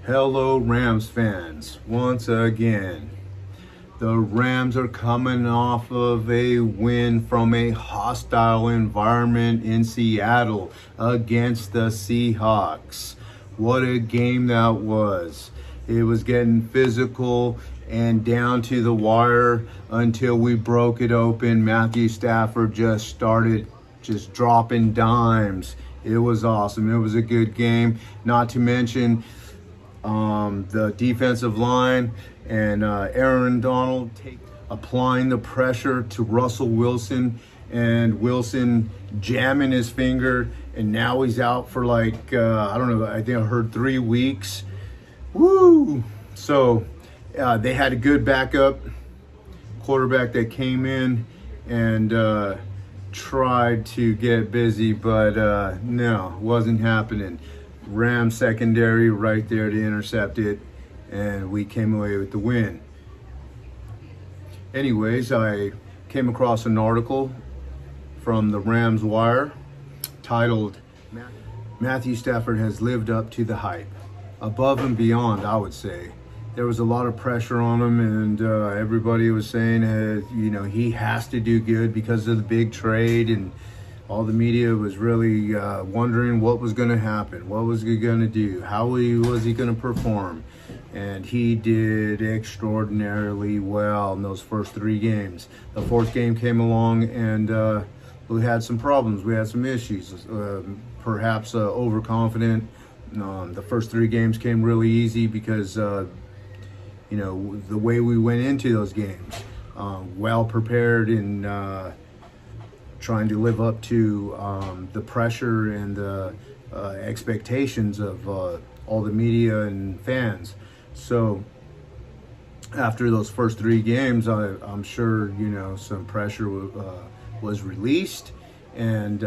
Hello, Rams fans. Once again, the Rams are coming off of a win from a hostile environment in Seattle against the Seahawks. What a game that was. It was getting physical and down to the wire until we broke it open. Matthew Stafford just started dropping dimes. It was awesome. It was a good game. Not to mention the defensive line and Aaron Donald applying the pressure to Russell Wilson, and Wilson jamming his finger, and now he's out for I don't know, I think I heard 3 weeks. Woo! So they had a good backup quarterback that came in and tried to get busy, but no, wasn't happening. Rams secondary right there to intercept it, and we came away with the win. Anyways, I came across an article from the Rams Wire titled, Matthew Stafford has lived up to the hype. Above and beyond, I would say. There was a lot of pressure on him, and everybody was saying, he has to do good because of the big trade, and all the media was really wondering what was going to happen, what was he going to do, how was he going to perform. And he did extraordinarily well in those first 3 games. The 4th game came along, and we had some problems. We had some issues, perhaps overconfident. The first 3 games came really easy because, the way we went into those games, well prepared and trying to live up to the pressure and the expectations of all the media and fans. So after those first 3 games, I'm sure, some pressure was released, and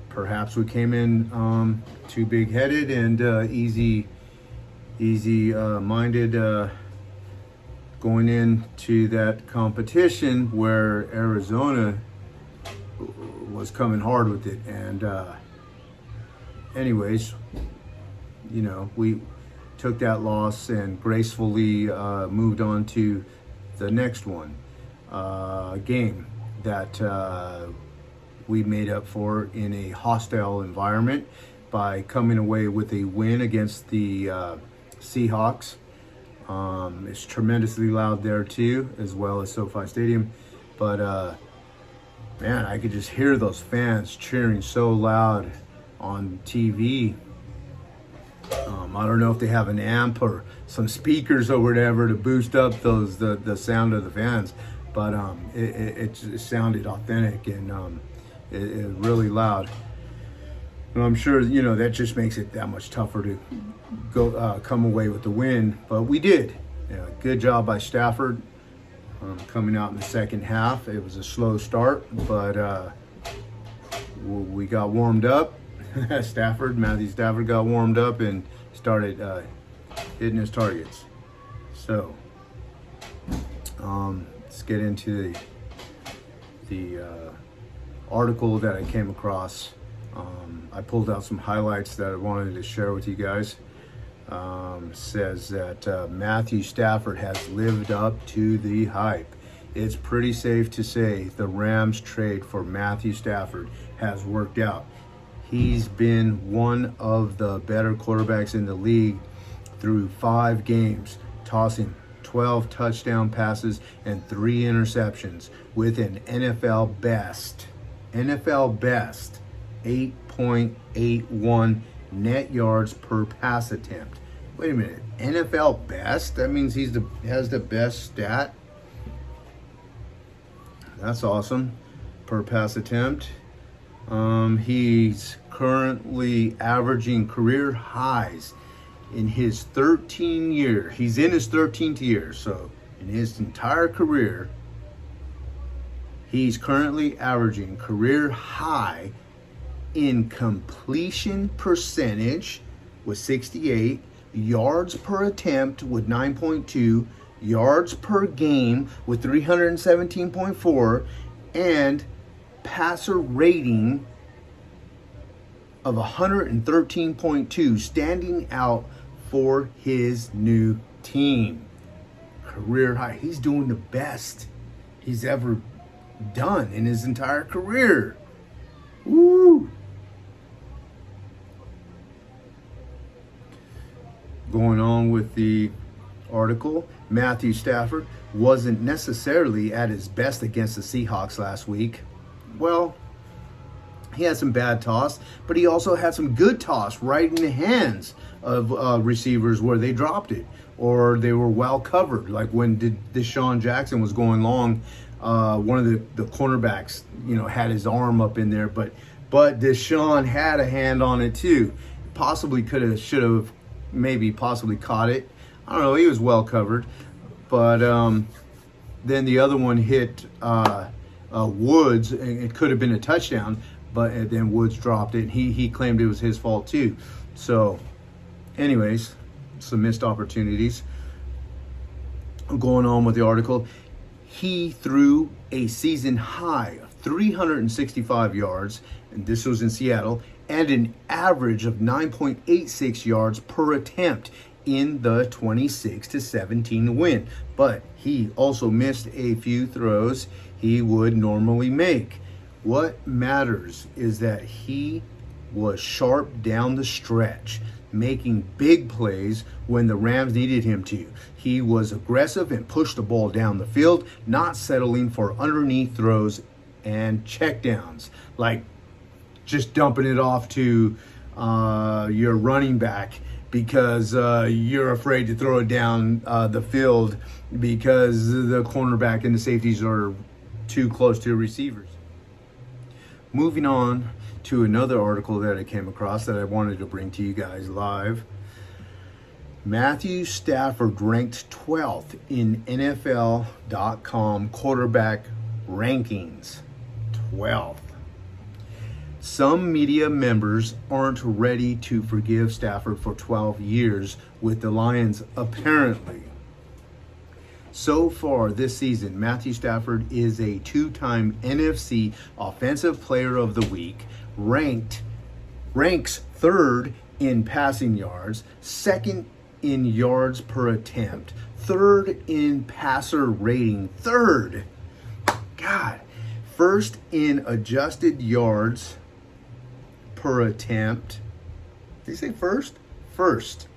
perhaps we came in too big-headed and easy-minded going into that competition where Arizona was coming hard with it. And anyways, we took that loss and gracefully moved on to the next one, game that we made up for in a hostile environment by coming away with a win against the Seahawks. It's tremendously loud there too, as well as SoFi Stadium, but man, I could just hear those fans cheering so loud on TV. I don't know if they have an amp or some speakers or whatever to boost up the sound of the fans, but it sounded authentic and it really loud. And I'm sure that just makes it that much tougher to go come away with the win. But we did. Good job by Stafford. Coming out in the second half. It was a slow start, but we got warmed up. Matthew Stafford got warmed up and started hitting his targets. So let's get into the article that I came across. I pulled out some highlights that I wanted to share with you guys. Says that Matthew Stafford has lived up to the hype. It's pretty safe to say the Rams trade for Matthew Stafford has worked out. He's been one of the better quarterbacks in the league through 5 games, tossing 12 touchdown passes and 3 interceptions with an NFL best 8.81 net yards per pass attempt. Wait a minute, NFL best? That means has the best stat? That's awesome. Per pass attempt. He's currently averaging career highs in his 13 year. He's in his 13th year, so in his entire career, he's currently averaging career high in completion percentage with 68, yards per attempt with 9.2, yards per game with 317.4, and passer rating of 113.2, standing out for his new team. Career high. He's doing the best he's ever done in his entire career. Woo! Going on with the article, Matthew Stafford wasn't necessarily at his best against the Seahawks last week. Well, he had some bad toss, but he also had some good toss right in the hands of receivers where they dropped it or they were well covered. Like when Deshaun Jackson was going long, one of the cornerbacks, had his arm up in there, but Deshaun had a hand on it too. Possibly should have, maybe possibly caught it. I don't know. He was well covered, but then the other one hit Woods, and it could have been a touchdown. But then Woods dropped it. He claimed it was his fault too. So, anyways, some missed opportunities. Going on with the article, he threw a season high of 365 yards, and this was in Seattle, and an average of 9.86 yards per attempt in the 26-17 win. But he also missed a few throws he would normally make. What matters is that he was sharp down the stretch, making big plays when the Rams needed him to. He was aggressive and pushed the ball down the field, not settling for underneath throws and checkdowns, like just dumping it off to your running back because you're afraid to throw it down the field because the cornerback and the safeties are too close to the receivers. Moving on to another article that I came across that I wanted to bring to you guys live. Matthew Stafford ranked 12th in NFL.com quarterback rankings. 12th. Some media members aren't ready to forgive Stafford for 12 years with the Lions, apparently. So far this season, Matthew Stafford is a two-time NFC Offensive Player of the Week, ranks third in passing yards, second in yards per attempt, third in passer rating, first in adjusted yards per attempt. Did you say first? First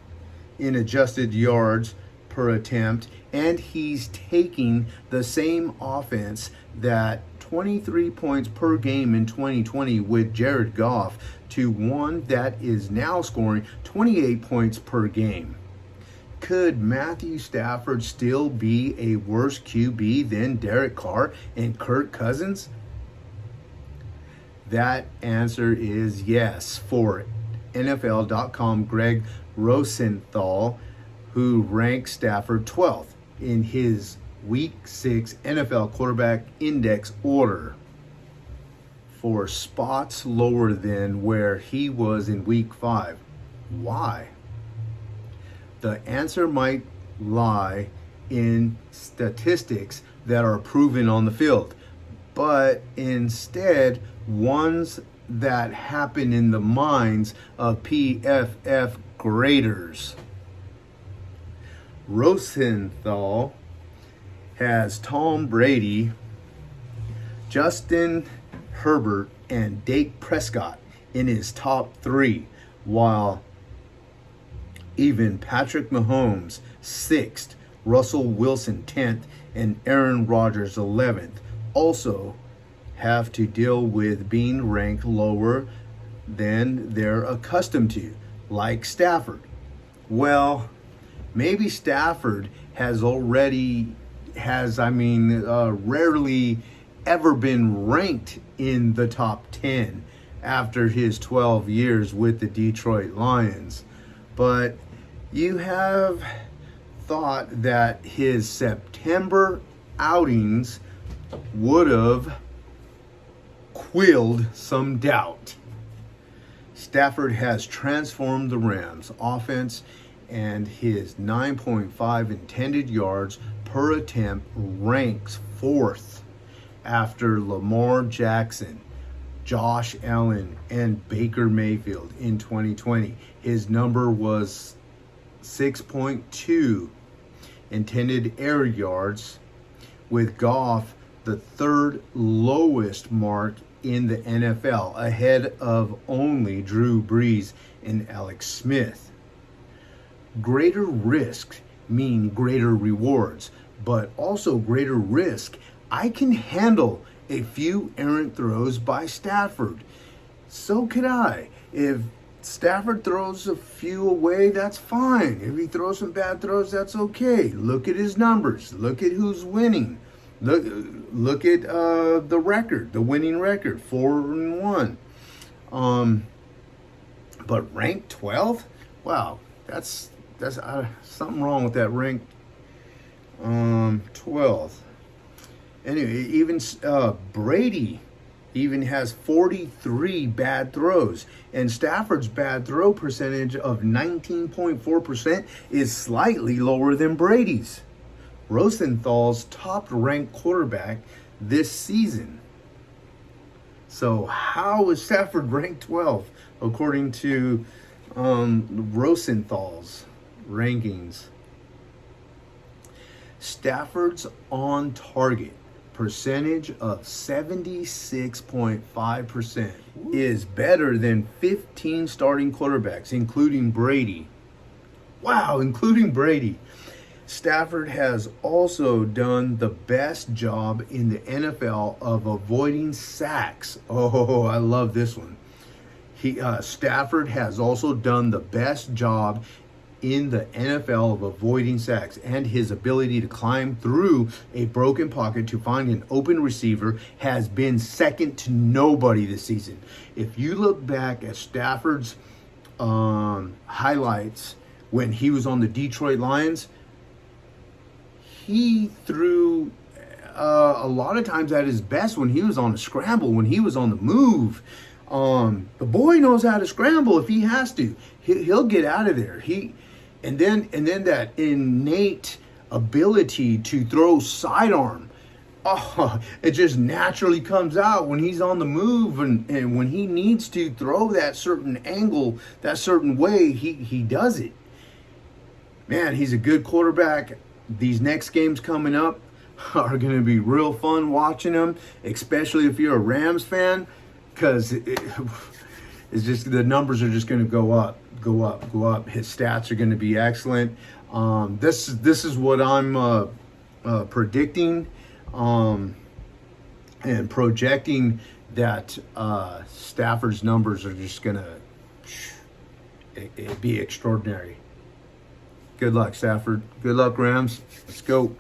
in adjusted yards per attempt, and he's taking the same offense that 23 points per game in 2020 with Jared Goff to one that is now scoring 28 points per game. Could Matthew Stafford still be a worse QB than Derek Carr and Kirk Cousins? That answer is yes for NFL.com Greg Rosenthal, who ranks Stafford 12th in his Week 6 NFL Quarterback Index order, for spots lower than where he was in Week 5. Why? The answer might lie in statistics that are proven on the field, but instead ones that happen in the minds of PFF graders. Rosenthal has Tom Brady, Justin Herbert, and Dak Prescott in his top 3, while even Patrick Mahomes 6th, Russell Wilson 10th, and Aaron Rodgers 11th also have to deal with being ranked lower than they're accustomed to, like Stafford. Well, maybe Stafford rarely ever been ranked in the top 10 after his 12 years with the Detroit Lions. But you have thought that his September outings would have quelled some doubt. Stafford has transformed the Rams' offense, and his 9.5 intended yards per attempt ranks 4th after Lamar Jackson, Josh Allen, and Baker Mayfield in 2020. His number was 6.2 intended air yards, with Goff the third lowest mark in the NFL, ahead of only Drew Brees and Alex Smith. Greater risks mean greater rewards, but also greater risk. I can handle a few errant throws by Stafford. So could I. If Stafford throws a few away, that's fine. If he throws some bad throws, that's okay. Look at his numbers. Look at who's winning. Look at the record, the winning record, 4-1. But ranked 12th? Wow, that's something wrong with that ranked 12th. Anyway, even Brady even has 43 bad throws, and Stafford's bad throw percentage of 19.4% is slightly lower than Brady's. Rosenthal's top-ranked quarterback this season. So how is Stafford ranked 12th according to Rosenthal's rankings? Stafford's on target percentage of 76.5% is better than 15 starting quarterbacks, including Brady. Wow, including Brady. Stafford has also done the best job in the NFL of avoiding sacks. Oh, I love this one. Stafford has also done the best job in the NFL of avoiding sacks, and his ability to climb through a broken pocket to find an open receiver has been second to nobody this season. If you look back at Stafford's highlights when he was on the Detroit Lions, he threw a lot of times at his best when he was on a scramble, when he was on the move. The boy knows how to scramble if he has to. He'll get out of there. And then that innate ability to throw sidearm. Oh, it just naturally comes out when he's on the move, and when he needs to throw that certain angle, that certain way, he does it. Man, he's a good quarterback. These next games coming up are going to be real fun watching them, especially if you're a Rams fan, because it's just the numbers are just going to go up. His stats are going to be excellent. This is what I'm predicting and projecting, that Stafford's numbers are just going to be extraordinary. Good luck, Stafford. Good luck, Rams. Let's go.